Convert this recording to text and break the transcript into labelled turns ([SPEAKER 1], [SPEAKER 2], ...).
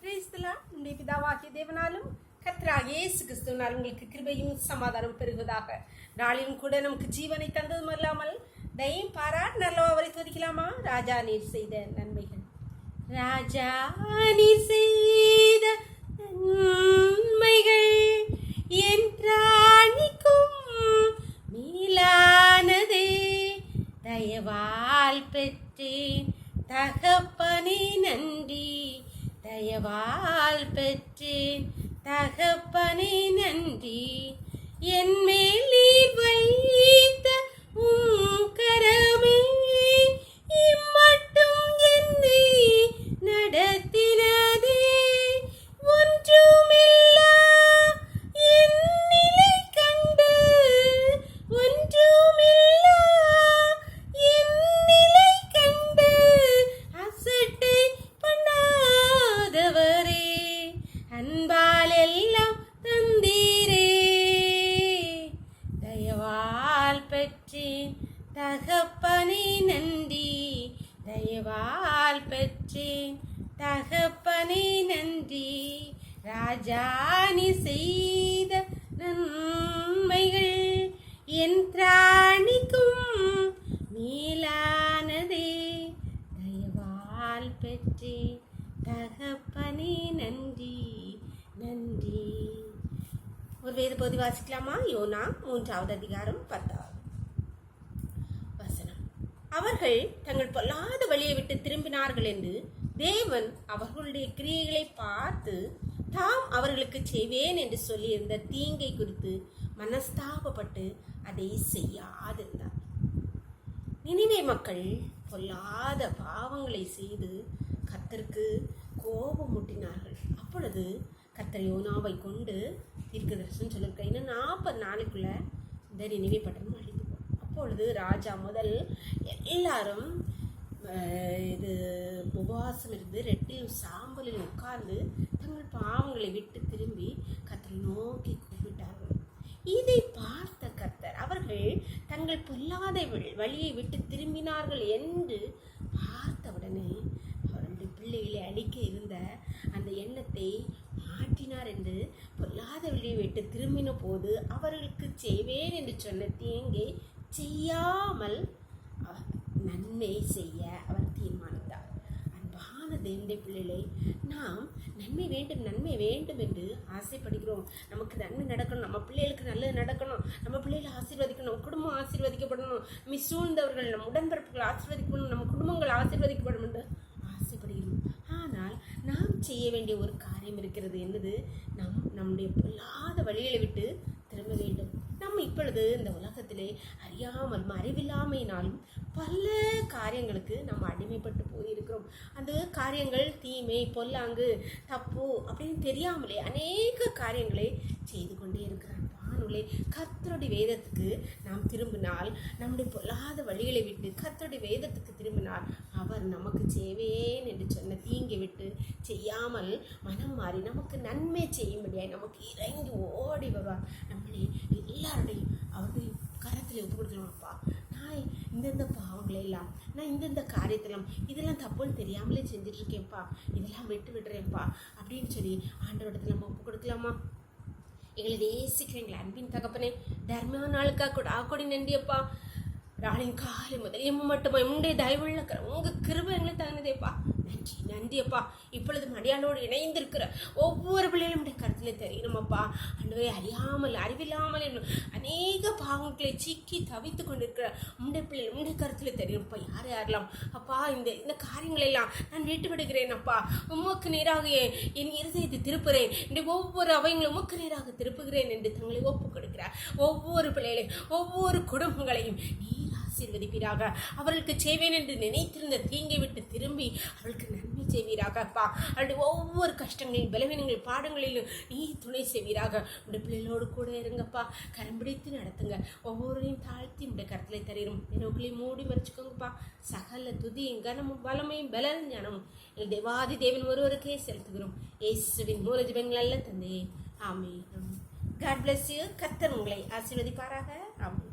[SPEAKER 1] நம்முடைய பிதாவாகிய தேவனாலும் கர்த்தராகிய இயேசு கிறிஸ்துவினால் உங்களுக்கு கிருபையும் சமாதானம் பெறுவதாக. நாளிலும் கூட நமக்கு ஜீவனை தந்ததும் அல்லாமல் தயம் பாராட் நல்லவா அவரை துதிக்கலாமா? ராஜா நீர் செய்த நன்மைகள், ராஜா நீர் செய்த நன்மைகள் என் ராணிக்கும் மீளானதே. தயவால் பெற்றேன் தகப்பனே நன்றி, தயவால் பெற்றேன் தகப்பனே நன்றி. என் மேல் நீர் வைத்த கரமே இம்மட்டும் என்னை நடத்தினதே. ஒன்றுமில்லா என் நிலை கண்டு, ஒன்றுமில்லா என் நிலை கண்டு அசட்டை பண்ணாதவரே, அன்பால் எல்லாம் தந்தீரே. தயவால் பெற்றேன் தகப்பனே நன்றி, தயவால் பெற்றேன் தகப்பனே நன்றி. ராஜா நீ செய்த நன்மைகள் என் திராணிக்கும் மேலானதே. தயவால் பெற்றேன் தகப்பனே நன்றி நன்றி. ஒரு வேத பகுதி வாசிக்கலாமா? யோனா 3வது அதிகாரம் 10வது வசனம். அவர்கள் தங்கள் பொல்லாத வழியை விட்டு திரும்பினார்கள் என்று தேவன் அவர்களுடைய கிரியைகளை பார்த்து தாம் அவர்களுக்கு செய்வேன் என்று சொல்லியிருந்த தீங்கை குறித்து மனஸ்தாபப்பட்டு அதை செய்யாதிருந்தார். நினிவே மக்கள் பொல்லாத பாவங்களை செய்து கர்த்தருக்கு கோபம் மூட்டினார்கள். அப்பொழுது கர்த்தர் யோனாவை கொண்டு தீர்க்கதரிசனம் சொல்லியிருக்க, இன்னும் 40 நாளைக்குள்ள இந்த நினிவே பட்டணம் அழிந்து போகும். அப்பொழுது ராஜா முதல் எல்லாரும் உபவாசம் இருந்து ரெட்டிலும் சாம்பலில் உட்கார்ந்து தங்கள் பாவங்களை விட்டு திரும்பி கர்த்தரை நோக்கி கூப்பிட்டார்கள். இதை பார்த்த கர்த்தர் அவர்கள் தங்கள் பொல்லாத வழியை விட்டு திரும்பினார்கள் என்று பார்த்தவுடனே அவருடைய பிள்ளைகளை அழிக்க இருந்த அந்த எண்ணத்தை மாற்றினார். என்று பொல்லாத வழியை விட்டு திரும்பின போது அவர்களுக்கு செய்வேன் என்று சொன்ன தீங்கை செய்யாமல் நன்மை செய்ய அவர் தீர்மானித்தார். அன்பான தேவனுடைய பிள்ளைகளை, நாம் நன்மை வேண்டும் என்று ஆசைப்படுகிறோம். நமக்கு நன்மை நடக்கணும், நம்ம பிள்ளைகளுக்கு நல்லது நடக்கணும், நம்ம பிள்ளைகளை ஆசீர்வதிக்கணும், குடும்பம் ஆசீர்வதிக்கப்படணும், நம்மை சூழ்ந்தவர்கள் நம் உடன்பிறப்புகள் ஆசீர்வதிக்கப்படணும், நம்ம குடும்பங்கள் ஆசீர்வதிக்கப்படும் என்று ஆசைப்படுகிறோம். ஆனால் நாம் செய்ய வேண்டிய ஒரு காரியம் இருக்கிறது. என்னது? நம்முடைய பொல்லாத வழிகளை விட்டு திரும்ப வேண்டும். நம்ம இப்பொழுது இந்த உலகத்திலே அறியாமல் அறிவில்லாமையினாலும் பல காரியங்களுக்கு நம்ம அடிமைப்பட்டு போயிருக்கிறோம். அந்த காரியங்கள் தீமை, பொல்லாங்கு, தப்பு அப்படின்னு தெரியாமலே அநேக காரியங்களை செய்து கொண்டே இருக்கிறான். வானுலே கர்த்தருடைய வேதத்துக்கு நாம் திரும்பினால், நம்முடைய பொல்லாத வழிகளை விட்டு கர்த்தருடைய வேதத்துக்கு திரும்பினால் அவர் நமக்கு செய்வேன் என்று சொன்ன தீங்கை விட்டு செய்யாமல் மனம் மாறி நமக்கு நன்மை செய்யும்படியாய் நமக்கு இறங்கி ஓடி வருவார். நம்மளே எல்லாருடையும் அவருடைய கரத்தில் ஒப்பு கொடுக்கலாம். அப்பா, நான் இந்தந்த பாவங்களை எல்லாம், நான் இந்தந்த காரியத்தெல்லாம் இதெல்லாம் தப்புன்னு தெரியாமலே செஞ்சிட்ருக்கேன்ப்பா, இதெல்லாம் விட்டுறேன்ப்பா அப்படின்னு சொல்லி ஆண்டவரிடத்தில் நம்ம ஒப்பு கொடுக்கலாமா? எங்களை நேசிக்கிறீங்களா அன்பின் தகப்பனே, தர்ம நாளுக்காக கூட ஆக்கொடி நன்றியப்பா. ராணின் காலை முதல் எம்ம மட்டுமா உங்களுடைய தயவுள்ள உங்கள் கிருபை எங்களை தகுந்ததேப்பா. நன்றி நன்றியப்பா. இப்பொழுது மடியாளோடு இணைந்திருக்கிற ஒவ்வொரு பிள்ளைகளுடைய கருத்தில் தெரியணுமப்பா. அன்றுவே அறிவில்லாமல் அநேக பாவங்களை சிக்கி தவித்து கொண்டிருக்கிற உங்களுடைய பிள்ளைகள் உங்களுடைய கருத்தில் தெரியணும்ப்பா. யாரெல்லாம் அப்பா இந்த காரியங்களெல்லாம் நான் விட்டு விடுகிறேன் அப்பா. உமக்கு நேராக என் இருதயத்தை திருப்புகிறேன், இந்த ஒவ்வொரு அவைங்களும் உமக்கு நேராக திருப்புகிறேன் என்று தங்களை ஒப்பு கொடுக்கிறார். ஒவ்வொரு பிள்ளைகளையும் ஒவ்வொரு குடும்பங்களையும் நீர் ஆசீர்வதிப்பீராக. அவர்களுக்கு செய்வேன் என்று நினைத்திருந்த தீங்கை விட்டு திரும்பி அவர்களுக்கு நன்மை செய்வீராக அப்பா. அவருடைய ஒவ்வொரு கஷ்டங்களில், பலவீனங்கள், பாடங்களிலும் நீ துணை செய்வீராக. உடைய பிள்ளைகளோடு கூட இருங்கப்பா, கரம் பிடித்து நடத்துங்க. ஒவ்வொருவரையும் தாழ்த்தி உடைய கருத்திலே தரீரும். எனக்குள்ளே மூடி மறைச்சுக்கோங்கப்பா. சகல துதியும் கனமும் பலமையும் பலன் ஞானமும் எங்கள் தேவாதி தேவன் ஒருவருக்கே செலுத்துகிறோம். இயேசுவின் மூல ஜெபங்கள் நல்ல தந்தையே, ஆமென். God bless you. கர்த்தர் உங்களை ஆசீர்வதிப்பாராக. ஆமென்.